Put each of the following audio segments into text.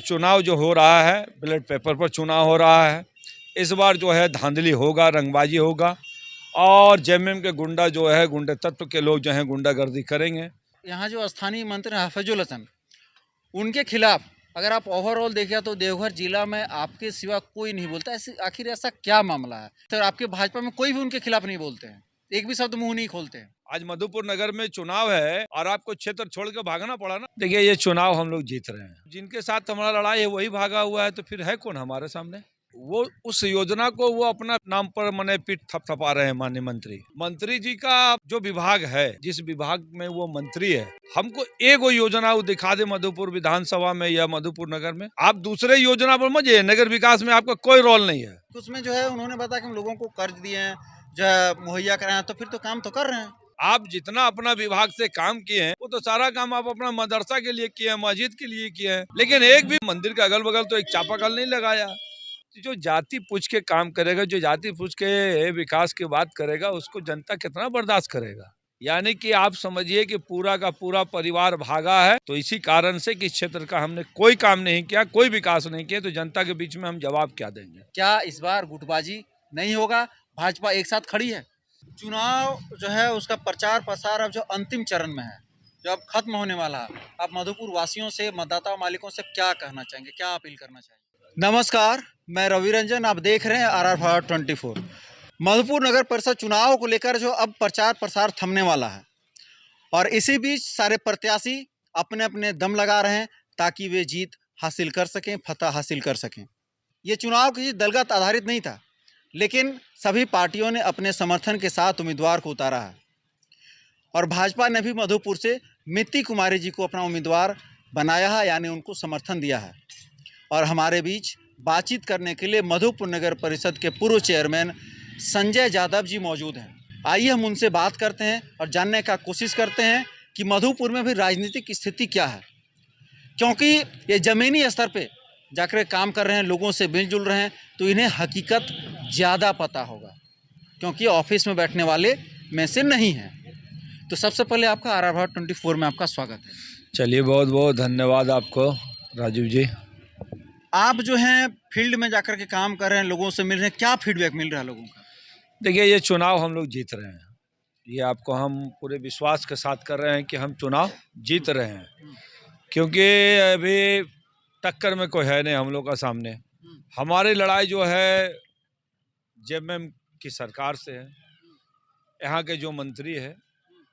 चुनाव जो हो रहा है, बैलेट पेपर पर चुनाव हो रहा है। इस बार जो है धांधली होगा, रंगबाजी होगा और जेएमएम के गुंडा जो है, गुंडे तत्व के लोग जो हैं गुंडागर्दी करेंगे। यहाँ जो स्थानीय मंत्री हैं हफीजुल हसन, उनके खिलाफ अगर आप ओवरऑल देखिए तो देवघर जिला में आपके सिवा कोई नहीं बोलता। ऐसे आखिर ऐसा क्या मामला है? सर आपके भाजपा में कोई भी उनके खिलाफ नहीं बोलते हैं, एक भी शब्द मुंह नहीं खोलते हैं। आज मधुपुर नगर में चुनाव है और आपको क्षेत्र छोड़ के भागना पड़ा ना। देखिए, ये चुनाव हम लोग जीत रहे हैं, जिनके साथ हमारा लड़ाई है वही भागा हुआ है, तो फिर है कौन हमारे सामने? वो उस योजना को वो अपना नाम पर मने पीठ थपथपा रहे हैं। माननीय मंत्री जी का जो विभाग है, जिस विभाग में वो मंत्री है, हमको एगो योजना वो दिखा दे मधुपुर विधानसभा में या मधुपुर नगर में। आप दूसरे योजना पर मत जाइए, नगर विकास में आपका कोई रोल नहीं है। उसमें जो है उन्होंने बताया कि हम लोगों को कर्ज दिए हैं, जो है मुहैया कराए हैं, तो फिर तो काम तो कर रहे हैं। आप जितना अपना विभाग से काम किए हैं, वो तो सारा काम आप अपना मदरसा के लिए किए हैं, मस्जिद के लिए किए हैं, लेकिन एक भी मंदिर के अगल बगल तो एक चापाकल नहीं लगाया। जो जाति पूछ के काम करेगा, जो जाति पूछ के विकास की बात करेगा, उसको जनता कितना बर्दाश्त करेगा? यानी कि आप समझिए कि पूरा का पूरा परिवार भागा है। तो इसी कारण से कि क्षेत्र का हमने कोई काम नहीं किया, कोई विकास नहीं किया, तो जनता के बीच में हम जवाब क्या देंगे? क्या इस बार गुटबाजी नहीं होगा? भाजपा एक साथ खड़ी है। चुनाव जो है उसका प्रचार प्रसार अब जो अंतिम चरण में है, जो अब खत्म होने वाला है, आप मधुपुर वासियों से, मतदाता मालिकों से क्या कहना चाहेंगे, क्या अपील करना चाहेंगे? नमस्कार, मैं रवि रंजन, आप देख रहे हैं RR 24। मधुपुर नगर परिषद चुनाव को लेकर जो अब प्रचार प्रसार थमने वाला है और इसी बीच सारे प्रत्याशी अपने अपने दम लगा रहे हैं ताकि वे जीत हासिल कर सकें, फतह हासिल कर सकें। ये चुनाव किसी दलगत आधारित नहीं था, लेकिन सभी पार्टियों ने अपने समर्थन के साथ उम्मीदवार को उतारा है और भाजपा ने भी मधुपुर से मित्ती कुमारी जी को अपना उम्मीदवार बनाया है, यानी उनको समर्थन दिया है। और हमारे बीच बातचीत करने के लिए मधुपुर नगर परिषद के पूर्व चेयरमैन संजय यादव जी मौजूद हैं। आइए हम उनसे बात करते हैं और जानने का कोशिश करते हैं कि मधुपुर में भी राजनीतिक स्थिति क्या है, क्योंकि ये ज़मीनी स्तर पे जाकर काम कर रहे हैं, लोगों से मिलजुल रहे हैं, तो इन्हें हकीकत ज़्यादा पता होगा, क्योंकि ऑफिस में बैठने वाले में से नहीं हैं। तो सबसे पहले आपका RR 24 में आपका स्वागत है। चलिए, बहुत बहुत धन्यवाद आपको राजीव जी। आप जो हैं फील्ड में जाकर के काम कर रहे हैं, लोगों से मिल रहे हैं, क्या फीडबैक मिल रहा है लोगों का? देखिए, ये चुनाव हम लोग जीत रहे हैं, ये आपको हम पूरे विश्वास के साथ कर रहे हैं कि हम चुनाव जीत रहे हैं, क्योंकि अभी टक्कर में कोई है नहीं हम लोग का सामने। हमारी लड़ाई जो है जेएमएम की सरकार से है, यहाँ के जो मंत्री है,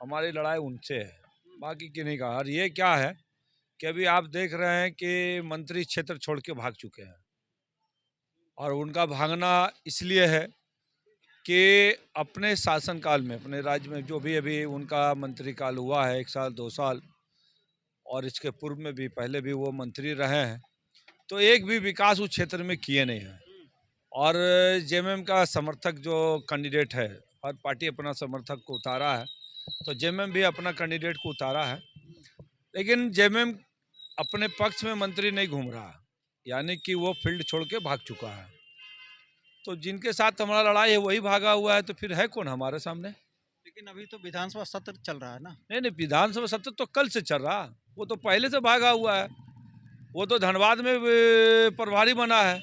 हमारी लड़ाई उनसे है, बाकी की नहीं कहा। और ये क्या है कि अभी आप देख रहे हैं कि मंत्री क्षेत्र छोड़ के भाग चुके हैं, और उनका भागना इसलिए है कि अपने शासनकाल में, अपने राज्य में जो भी अभी उनका मंत्री काल हुआ है, 1 साल 2 साल, और इसके पूर्व में भी पहले भी वो मंत्री रहे हैं, तो एक भी विकास उस क्षेत्र में किए नहीं है। और जेएमएम का समर्थक जो कैंडिडेट है, हर पार्टी अपना समर्थक को उतारा है, तो जेएमएम भी अपना कैंडिडेट को उतारा है, लेकिन जेएमएम अपने पक्ष में मंत्री नहीं घूम रहा, यानी कि वो फील्ड छोड़ के भाग चुका है। तो जिनके साथ हमारा लड़ाई है वही भागा हुआ है, तो फिर है कौन हमारे सामने? लेकिन अभी तो विधानसभा सत्र चल रहा है ना। नहीं, विधानसभा सत्र तो कल से चल रहा, वो तो पहले से भागा हुआ है। वो तो धनबाद में प्रभारी बना है,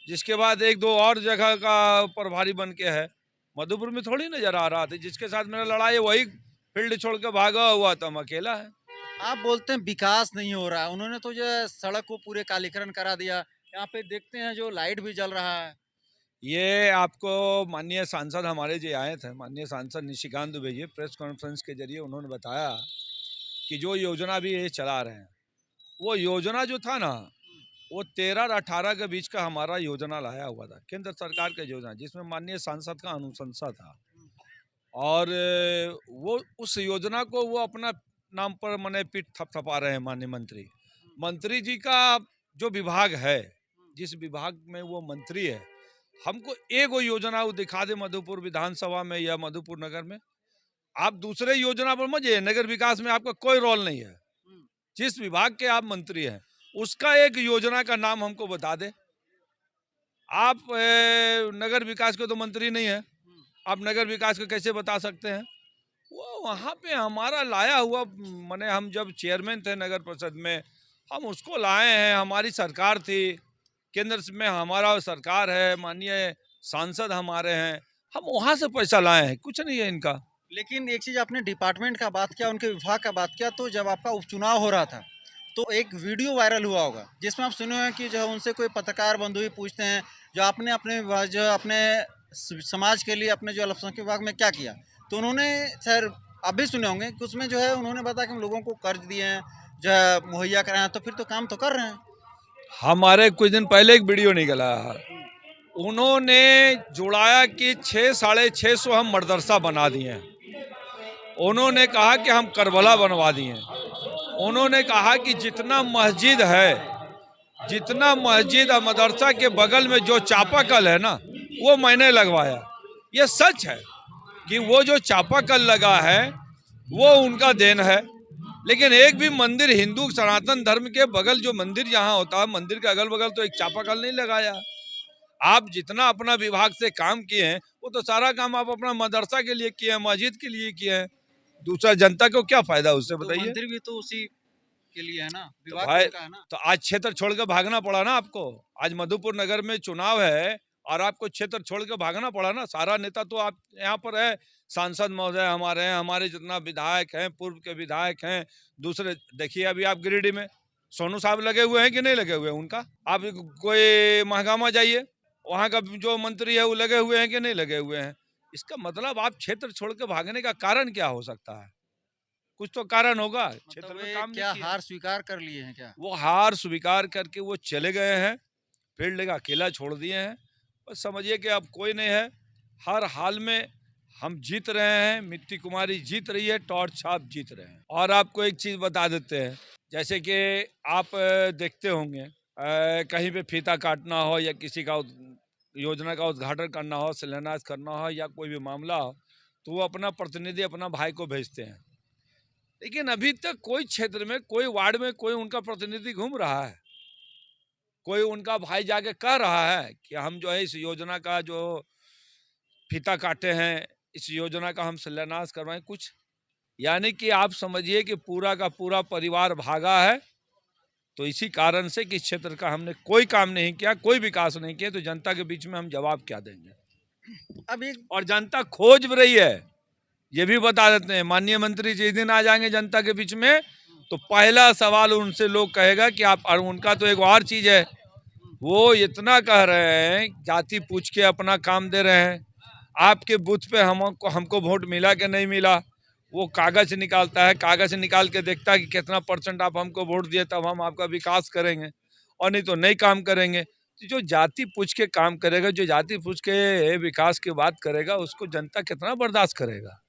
जिसके बाद 1-2 और जगह का प्रभारी बन के है। मधुपुर में थोड़ी नजर आ रहा था। जिसके साथ मेरा लड़ाई है वही फील्ड छोड़ के भागा हुआ, तो हम अकेला है। आप बोलते हैं विकास नहीं हो रहा है, उन्होंने तो जो है सड़क को पूरे कालीकरण करा दिया। यहाँ पे देखते हैं जो लाइट भी जल रहा है। ये आपको माननीय सांसद हमारे जो आए थे, माननीय सांसद निशिकांत दुबे जी, प्रेस कॉन्फ्रेंस के जरिए उन्होंने बताया कि जो योजना भी ये चला रहे हैं, वो योजना जो था ना, वो 13 और 18 के बीच का हमारा योजना लाया हुआ था, केंद्र सरकार का योजना, जिसमें माननीय सांसद का अनुशंसा था। और वो उस योजना को वो अपना नाम पर मने पीठ थपथपा रहे हैं। माननीय मंत्री जी का जो विभाग है, जिस विभाग में वो मंत्री है, हमको एगो योजना वो दिखा दे मधुपुर विधानसभा में या मधुपुर नगर में। आप दूसरे योजना पर मत जाइए, नगर विकास में आपका कोई रोल नहीं है। जिस विभाग के आप मंत्री हैं, उसका एक योजना का नाम हमको बता दे। आप नगर विकास के तो मंत्री नहीं है, आप नगर विकास को कैसे बता सकते हैं? वो वहाँ पे हमारा लाया हुआ, माने हम जब चेयरमैन थे नगर परिषद में, हम उसको लाए हैं, हमारी सरकार थी, केंद्र में हमारा सरकार है, माननीय सांसद हमारे हैं, हम वहाँ से पैसा लाए हैं, कुछ नहीं है इनका। लेकिन एक चीज़ आपने डिपार्टमेंट का बात किया, उनके विभाग का बात किया, तो जब आपका उपचुनाव हो रहा था तो एक वीडियो वायरल हुआ होगा जिसमें आप सुने हैं कि जो है उनसे कोई पत्रकार बंधु ही पूछते हैं जो आपने अपने जो अपने समाज के लिए अपने जो अल्पसंख्यक विभाग में क्या किया, तो उन्होंने सर आप भी सुने होंगे कि उसमें जो है उन्होंने बताया कि हम लोगों को कर्ज दिए हैं, जो है मुहैया कराए हैं, तो फिर तो काम तो कर रहे हैं। हमारे कुछ दिन पहले एक वीडियो निकला, उन्होंने जुड़ाया कि 600-650 हम मदरसा बना दिए हैं। उन्होंने कहा कि हम करबला बनवा दिए हैं। उन्होंने कहा कि जितना मस्जिद है, जितना मस्जिद और मदरसा के बगल में जो चापाकल है ना, वो मैंने लगवाया। ये सच है कि वो जो चापाकल लगा है वो उनका देन है, लेकिन एक भी मंदिर हिंदू सनातन धर्म के बगल जो मंदिर जहाँ होता है, मंदिर के अगल बगल तो एक चापाकल नहीं लगाया। आप जितना अपना विभाग से काम किए हैं वो तो सारा काम आप अपना मदरसा के लिए किए हैं, मस्जिद के लिए किए हैं। दूसरा जनता को क्या फायदा उससे, तो बताइए। मंदिर भी तो उसी के लिए है ना, तो विभाग भाई, तो उनका है ना। तो आज क्षेत्र छोड़ के भागना पड़ा ना आपको। आज मधुपुर नगर में चुनाव है और आपको क्षेत्र छोड़ के भागना पड़ा ना। सारा नेता तो आप यहाँ पर है, सांसद महोदय हमारे हैं, हमारे जितना विधायक हैं, पूर्व के विधायक हैं, दूसरे देखिए अभी आप गिरिडीह में सोनू साहब लगे हुए हैं कि नहीं लगे हुए हैं उनका। आप कोई महगामा जाइए, वहाँ का जो मंत्री है वो लगे हुए हैं कि नहीं लगे हुए हैं। इसका मतलब आप क्षेत्र छोड़ के भागने का कारण क्या हो सकता है? कुछ तो कारण होगा, क्षेत्र मतलब में वे काम नहीं क्या किया। हार स्वीकार कर लिए हैं क्या? वो हार स्वीकार करके वो चले गए हैं, फील्ड का अकेला छोड़ दिए हैं। बस समझिए कि अब कोई नहीं है, हर हाल में हम जीत रहे हैं, मिट्टी कुमारी जीत रही है, टॉर्च छाप जीत रहे हैं। और आपको एक चीज़ बता देते हैं, जैसे कि आप देखते होंगे कहीं पे फीता काटना हो या किसी का योजना का उद्घाटन करना हो, शिलान्यास करना हो या कोई भी मामला हो, तो वो अपना प्रतिनिधि अपना भाई को भेजते हैं। लेकिन अभी तक कोई क्षेत्र में, कोई वार्ड में कोई उनका प्रतिनिधि घूम रहा है? कोई उनका भाई जाके कह रहा है कि हम जो है इस योजना का जो फीता काटे हैं, इस योजना का हम शिलान्यास करवाएं कुछ? यानी कि आप समझिए कि पूरा का पूरा परिवार भागा है। तो इसी कारण से कि इस क्षेत्र का हमने कोई काम नहीं किया, कोई विकास नहीं किया, तो जनता के बीच में हम जवाब क्या देंगे? अब एक और जनता खोज भी रही है, ये भी बता देते हैं। माननीय मंत्री जिस दिन आ जाएंगे जनता के बीच में, तो पहला सवाल उनसे लोग कहेगा कि आप, और उनका तो एक और चीज है, वो इतना कह रहे हैं जाति पूछ के अपना काम दे रहे हैं। आपके बूथ पे हमको वोट मिला कि नहीं मिला, वो कागज निकालता है, कागज निकाल के देखता है कि कितना % आप हमको वोट दिए, तब हम आपका विकास करेंगे, और नहीं तो नहीं काम करेंगे। तो जो जाति पूछ के काम करेगा, जो जाति पूछ के विकास की बात करेगा, उसको जनता कितना बर्दाश्त करेगा?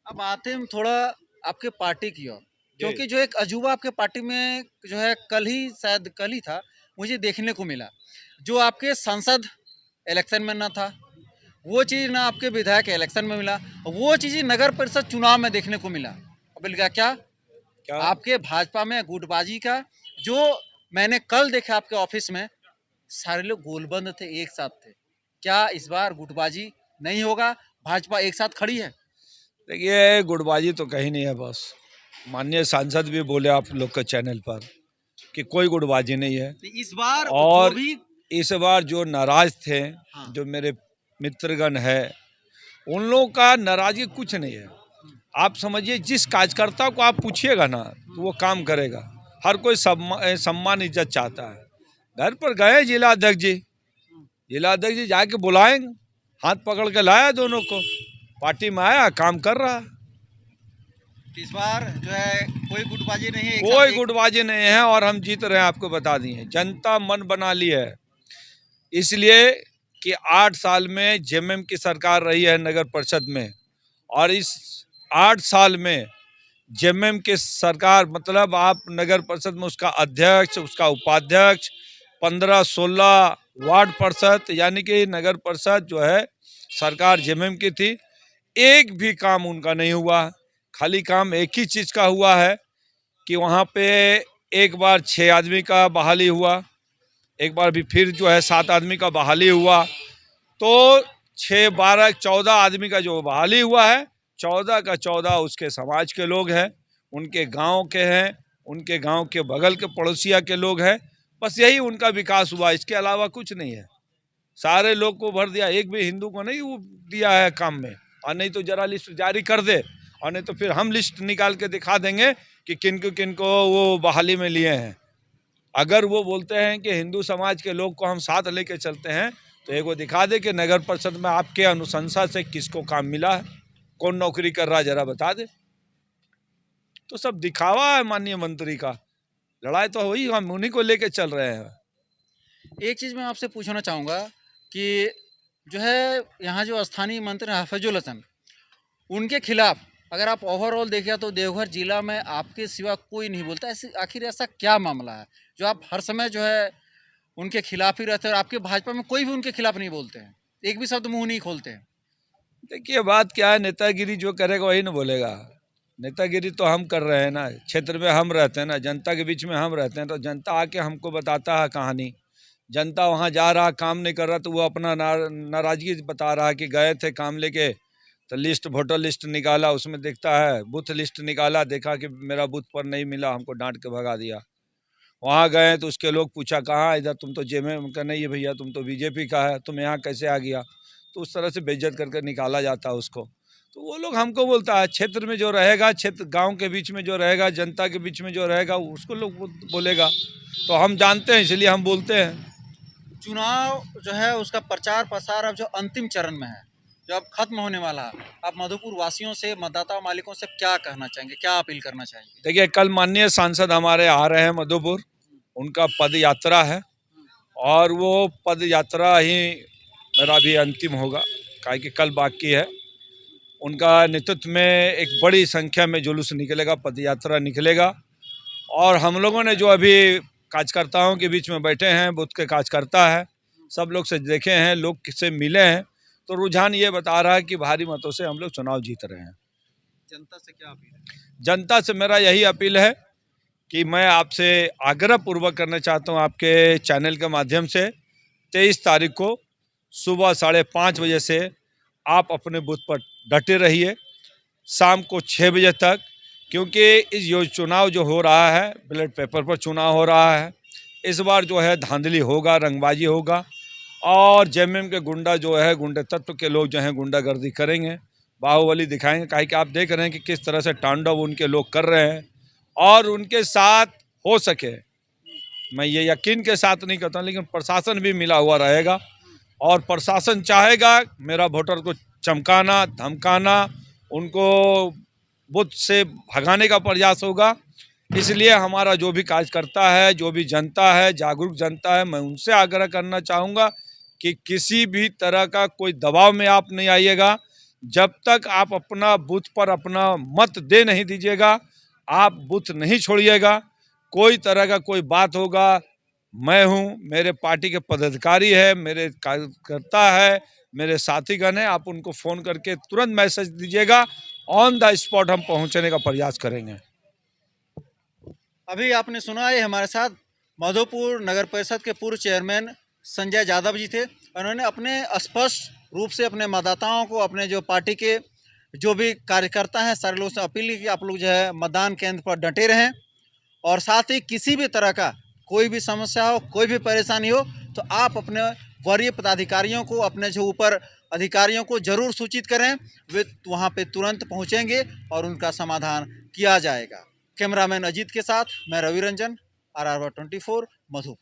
अब आते हैं थोड़ा आपके पार्टी की ओर, क्योंकि जो एक अजूबा आपके पार्टी में जो है शायद कल ही था, मुझे देखने को मिला। जो आपके सांसद इलेक्शन में ना था, वो चीज़ ना आपके विधायक इलेक्शन में मिला, वो चीज़ नगर परिषद चुनाव में देखने को मिला। अब क्या क्या क्या? आपके भाजपा में गुटबाजी का, जो मैंने कल देखा आपके ऑफिस में, सारे लोग गोलबंद थे, एक साथ थे। क्या इस बार गुटबाजी नहीं होगा, भाजपा एक साथ खड़ी है? देखिए, गुटबाजी तो कहीं नहीं है बस। माननीय सांसद भी बोले आप लोग के चैनल पर कि कोई गुटबाजी नहीं है। इस बार जो और भी इस बार जो नाराज थे, हाँ। जो मेरे मित्रगण है, उन लोगों का नाराजगी कुछ नहीं है। आप समझिए, जिस कार्यकर्ता को आप पूछिएगा ना, तो वो काम करेगा। हर कोई सम्मान इज्जत चाहता है। घर पर गए जिला अध्यक्ष जी, जिला अध्यक्ष जी जाके बुलाएंगे, हाथ पकड़ के लाया दोनों को, पार्टी में आया, काम कर रहा है। इस बार जो है कोई गुटबाजी नहीं है, कोई गुटबाजी नहीं है और हम जीत रहे हैं, आपको बता दिए। जनता मन बना ली है, इसलिए कि 8 साल में जेएमएम की सरकार रही है नगर परिषद में, और इस 8 साल में जेएमएम की सरकार, मतलब आप नगर परिषद में उसका अध्यक्ष, उसका उपाध्यक्ष, 15-16 वार्ड परिषद, यानी कि नगर परिषद जो है सरकार जेएमएम की थी, एक भी काम उनका नहीं हुआ। खाली काम एक ही चीज का हुआ है कि वहाँ पे एक बार 6 आदमी का बहाली हुआ, एक बार भी फिर जो है 7 आदमी का बहाली हुआ। तो 6, 12, 14 आदमी का जो बहाली हुआ है, 14 का 14 उसके समाज के लोग हैं, उनके गांव के हैं, उनके गांव के बगल के पड़ोसिया के लोग हैं, बस यही उनका विकास हुआ, इसके अलावा कुछ नहीं है। सारे लोग को भर दिया, एक भी हिंदू को नहीं वो दिया है काम में। और नहीं तो जरा लिस्ट जारी कर दे, और नहीं तो फिर हम लिस्ट निकाल के दिखा देंगे कि किनको वो बहाली में लिए हैं। अगर वो बोलते हैं कि हिंदू समाज के लोग को हम साथ लेके चलते हैं, तो एक वो दिखा दे कि नगर परिषद में आपके अनुशंसा से किसको काम मिला है, कौन नौकरी कर रहा है, जरा बता दे। तो सब दिखावा है माननीय मंत्री का, लड़ाई तो वही हम उन्हीं को लेके चल रहे हैं। एक चीज़ मैं आपसे पूछना चाहूँगा कि जो है यहाँ जो स्थानीय मंत्री हैं हफीजुल हसन, उनके खिलाफ अगर आप ओवरऑल देखें तो देवघर जिला में आपके सिवा कोई नहीं बोलता। ऐसे आखिर ऐसा क्या मामला है जो आप हर समय जो है उनके खिलाफ ही रहते हैं और आपके भाजपा में कोई भी उनके खिलाफ नहीं बोलते हैं, एक भी शब्द मुंह नहीं खोलते हैं? देखिए बात क्या है, नेतागिरी जो करेगा वही ना बोलेगा। नेतागिरी तो हम कर रहे हैं ना, क्षेत्र में हम रहते हैं ना, जनता के बीच में हम रहते हैं, तो जनता आके हमको बताता है कहानी। जनता वहाँ जा रहा, काम नहीं कर रहा, तो वो अपना नाराजगी बता रहा है कि गए थे काम लेके, तो लिस्ट वोटर लिस्ट निकाला, उसमें देखता है बूथ लिस्ट निकाला, देखा कि मेरा बूथ पर नहीं मिला, हमको डांट के भगा दिया। वहाँ गए तो उसके लोग पूछा कहाँ इधर, तुम तो जेमे, उनका नहीं है भैया, तुम तो बीजेपी का है, तुम यहाँ कैसे आ गया। तो उस तरह से बेइज्जत करके निकाला जाता है उसको। तो वो लोग हमको बोलता है, क्षेत्र में जो रहेगा, क्षेत्र गांव के बीच में जो रहेगा, जनता के बीच में जो रहेगा, उसको लोग बोलेगा। तो हम जानते हैं, इसलिए हम बोलते हैं। चुनाव जो है उसका प्रचार प्रसार अब जो अंतिम चरण में है, जो अब खत्म होने वाला है, आप मधुपुर वासियों से, मतदाता मालिकों से क्या कहना चाहेंगे, क्या अपील करना चाहेंगे? देखिए कल माननीय सांसद हमारे आ रहे हैं मधुपुर, उनका पद यात्रा है, और वो पद यात्रा ही मेरा भी अंतिम होगा, काहे कि कल बाकी है। उनका नेतृत्व में एक बड़ी संख्या में जुलूस निकलेगा, पद यात्रा निकलेगा, और हम लोगों ने जो अभी कार्यकर्ताओं के बीच में बैठे हैं, बूथ के कार्यकर्ता है, सब लोग से देखे हैं, लोग किससे मिले हैं, तो रुझान ये बता रहा है कि भारी मतों से हम लोग चुनाव जीत रहे हैं। जनता से क्या अपील है? जनता से मेरा यही अपील है कि मैं आपसे आग्रह पूर्वक करना चाहता हूँ, आपके चैनल के माध्यम से 23 तारीख को सुबह 5:30 बजे से आप अपने बूथ पर डटे रहिए, शाम को 6 बजे तक, क्योंकि इस चुनाव जो हो रहा है, बैलेट पेपर पर चुनाव हो रहा है। इस बार जो है धांधली होगा, रंगबाजी होगा, और जेएमएम के गुंडा जो है, गुंडे तत्व के लोग जो हैं गुंडागर्दी करेंगे, बाहुबली दिखाएंगे। काहे कि आप देख रहे हैं कि किस तरह से तांडव उनके लोग कर रहे हैं, और उनके साथ हो सके, मैं ये यकीन के साथ नहीं कहता, लेकिन प्रशासन भी मिला हुआ रहेगा, और प्रशासन चाहेगा मेरा वोटर को चमकाना, धमकाना, उनको बुथ से भगाने का प्रयास होगा। इसलिए हमारा जो भी कार्यकर्ता है, जो भी जनता है, जागरूक जनता है, मैं उनसे आग्रह करना चाहूँगा कि किसी भी तरह का कोई दबाव में आप नहीं आइएगा। जब तक आप अपना बूथ पर अपना मत दे नहीं दीजिएगा, आप बूथ नहीं छोड़िएगा। कोई तरह का कोई बात होगा, मैं हूँ, मेरे पार्टी के पदाधिकारी है, मेरे कार्यकर्ता है, मेरे साथीगण हैं, आप उनको फ़ोन करके तुरंत मैसेज दीजिएगा, ऑन द स्पॉट हम पहुँचने का प्रयास करेंगे। अभी आपने सुना है हमारे साथ मधुपुर नगर परिषद के पूर्व चेयरमैन संजय यादव जी थे। उन्होंने अपने स्पष्ट रूप से अपने मतदाताओं को, अपने जो पार्टी के जो भी कार्यकर्ता हैं, सारे लोगों से अपील की कि आप लोग जो है मतदान केंद्र पर डटे रहें, और साथ ही किसी भी तरह का कोई भी समस्या हो, कोई भी परेशानी हो, तो आप अपने वरीय पदाधिकारियों को, अपने जो ऊपर अधिकारियों को जरूर सूचित करें, वे वहाँ पे तुरंत पहुँचेंगे और उनका समाधान किया जाएगा। कैमरामैन अजीत के साथ मैं रवि रंजन, RR24 मधुपुर।